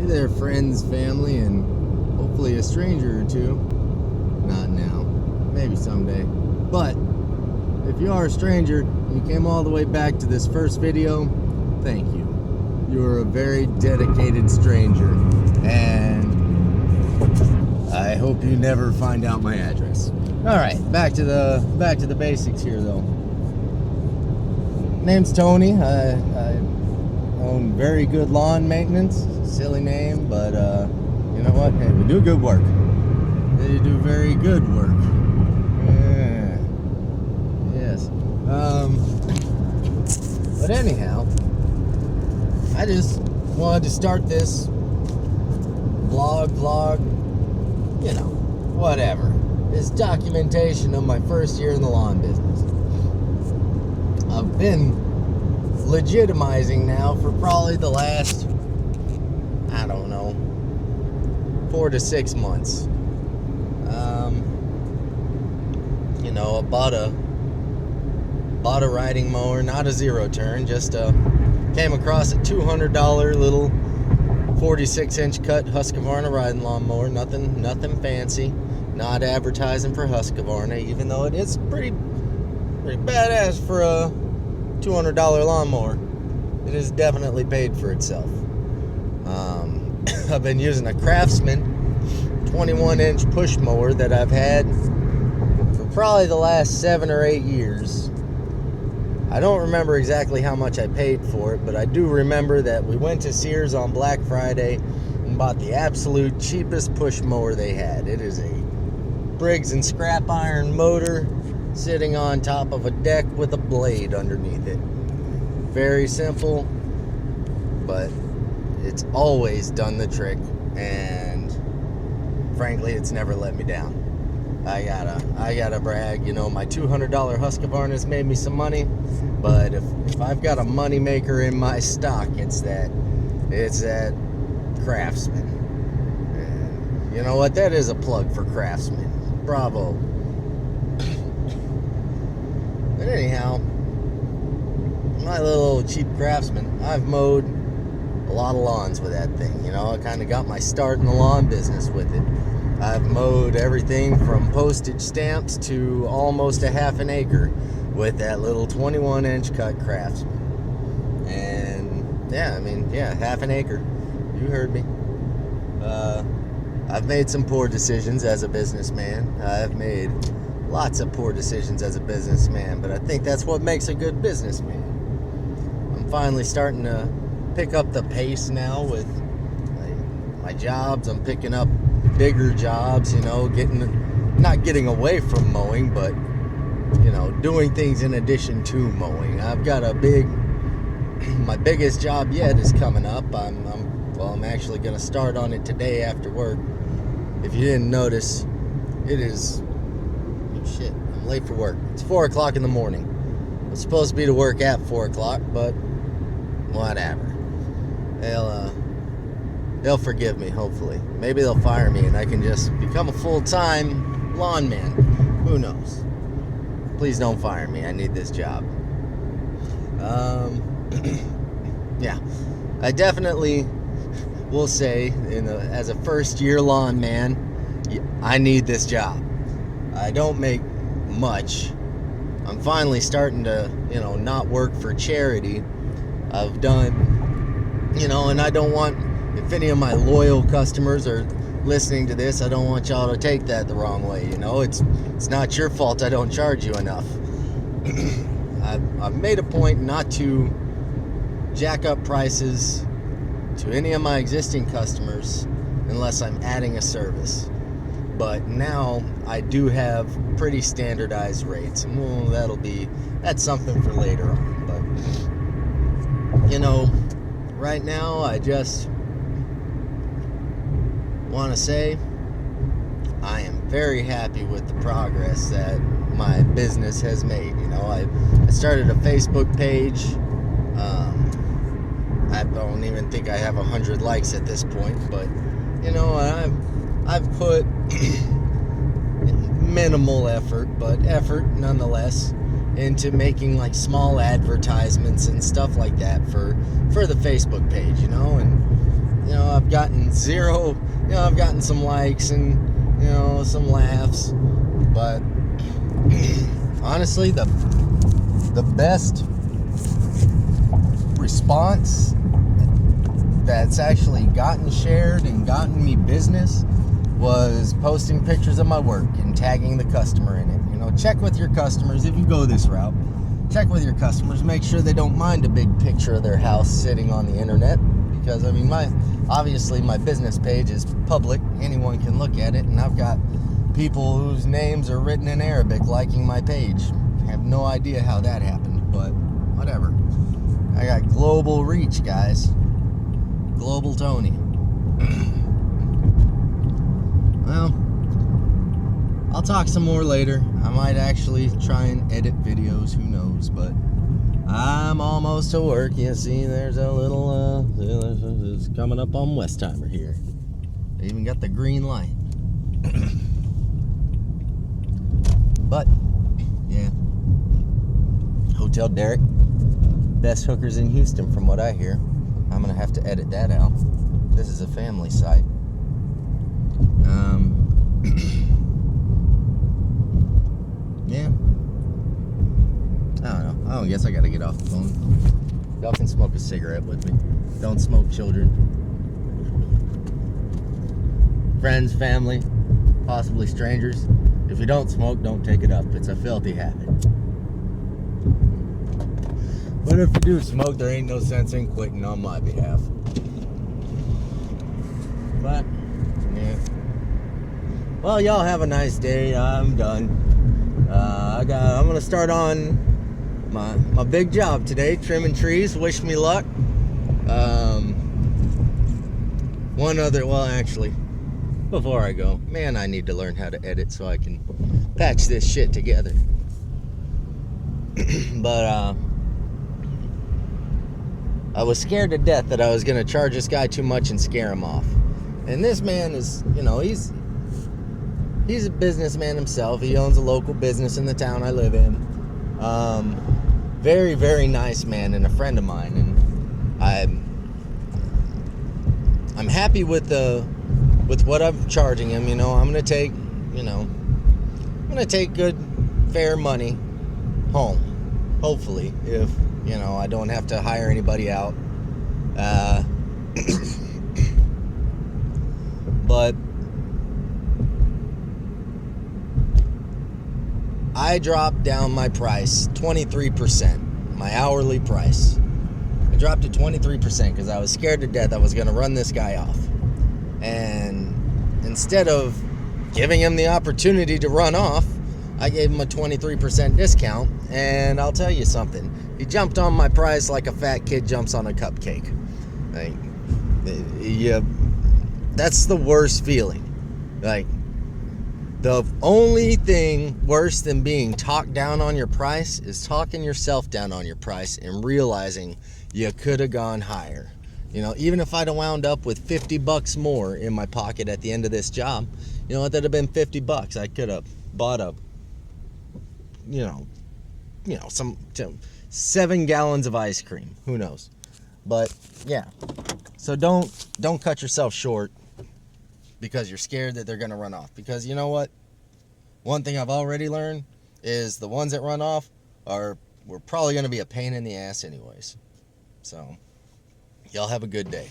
Hey there, friends, family, and hopefully a stranger or two. Not now, maybe someday. But if you are a stranger and you came all the way back to this first video, thank you. You are a very dedicated stranger, and I hope you never find out my address. All right, back to the basics here, though. Name's Tony. I own Very Good Lawn Maintenance. Silly name, but you know what? Hey, we do good work. They do very good work. Yeah. Yes. But anyhow, I just wanted to start this vlog, you know, whatever. This documentation of my first year in the lawn business. I've been legitimizing now for probably the last, I don't know, 4 to 6 months. You know, I bought a riding mower, not a zero turn, just came across a $200 little 46-inch cut Husqvarna riding lawn mower. Nothing fancy. Not advertising for Husqvarna, even though it is pretty badass for a $200 lawnmower. It has definitely paid for itself. I've been using a Craftsman 21-inch push mower that I've had for probably the last 7 or 8 years. I don't remember exactly how much I paid for it, but I do remember that we went to Sears on Black Friday and bought the absolute cheapest push mower they had. It is a Briggs & scrap iron motor sitting on top of a deck with a blade underneath it. Very simple, but it's always done the trick, and frankly, it's never let me down. I gotta brag, you know, my $200 Husqvarna's made me some money, but if I've got a money maker in my stock, it's that Craftsman. And you know what? That is a plug for Craftsman. Bravo. But anyhow, my little cheap Craftsman, I've mowed a lot of lawns with that thing. You know, I kind of got my start in the lawn business with it. I've mowed everything from postage stamps to almost a half an acre with that little 21-inch cut Craftsman. And yeah, half an acre. You heard me. I've made some poor decisions as a businessman. I've made lots of poor decisions as a businessman, but I think that's what makes a good businessman. I'm finally starting to pick up the pace now with my jobs. I'm picking up bigger jobs, you know, not getting away from mowing, but you know, doing things in addition to mowing. I've got my biggest job yet is coming up. I'm actually going to start on it today after work. If you didn't notice, it is, shit, I'm late for work. It's 4 o'clock in the morning. I'm supposed to be to work at 4 o'clock, but whatever. They'll forgive me, hopefully. Maybe they'll fire me and I can just become a full-time lawn man. Who knows? Please don't fire me. I need this job. Yeah. I definitely will say, as a first-year lawn man, I need this job. I don't make much. I'm finally starting to, you know, not work for charity. I've done, you know, and I don't want, if any of my loyal customers are listening to this, I don't want y'all to take that the wrong way. You know, it's not your fault I don't charge you enough. I've made a point not to jack up prices to any of my existing customers unless I'm adding a service. But now I do have pretty standardized rates, and well, that's something for later on. But you know, right now I just want to say I am very happy with the progress that my business has made. You know, I started a Facebook page. I don't even think I have 100 likes at this point, but you know, I've put minimal effort, but effort nonetheless, into making like small advertisements and stuff like that for the Facebook page, you know, and I've gotten zero, I've gotten some likes and, some laughs. But honestly, the best response that's actually gotten shared and gotten me business was posting pictures of my work and tagging the customer in it. Check with your customers if you go this route. Check with your customers. Make sure they don't mind a big picture of their house sitting on the internet, because obviously my business page is public. Anyone can look at it, and I've got people whose names are written in Arabic liking my page. I have no idea how that happened, but whatever. I got global reach, guys. Global Tony. Well, I'll talk some more later. I might actually try and edit videos, who knows, but I'm almost to work. You see, there's a little, it's coming up on Westheimer here. They even got the green light. But, yeah. Hotel Derek. Best hookers in Houston, from what I hear. I'm going to have to edit that out. This is a family site. Yeah. I don't know. I guess I gotta get off the phone. Y'all can smoke a cigarette with me. Don't smoke, children. Friends, family, possibly strangers. If you don't smoke, don't take it up. It's a filthy habit. But if you do smoke, there ain't no sense in quitting on my behalf. But, yeah. Well, y'all have a nice day. I'm done. I'm gonna start on my big job today, trimming trees. Wish me luck. Actually, before I go, man, I need to learn how to edit so I can patch this shit together. But I was scared to death that I was gonna charge this guy too much and scare him off. And this man is, he's a businessman himself. He owns a local business in the town I live in. Very, very nice man and a friend of mine. And I'm happy with what I'm charging him. I'm gonna take good, fair money home. Hopefully, if I don't have to hire anybody out. But I dropped down my price 23%, my hourly price. I dropped it 23% because I was scared to death I was going to run this guy off. And instead of giving him the opportunity to run off, I gave him a 23% discount. And I'll tell you something. He jumped on my price like a fat kid jumps on a cupcake. That's the worst feeling. The only thing worse than being talked down on your price is talking yourself down on your price and realizing you could have gone higher. Even if I'd have wound up with $50 more in my pocket at the end of this job, that'd have been $50. I could have bought some 7 gallons of ice cream. Who knows? But yeah. So don't cut yourself short because you're scared that they're going to run off. Because you know what? One thing I've already learned is the ones that run off we're probably going to be a pain in the ass anyways. So, y'all have a good day.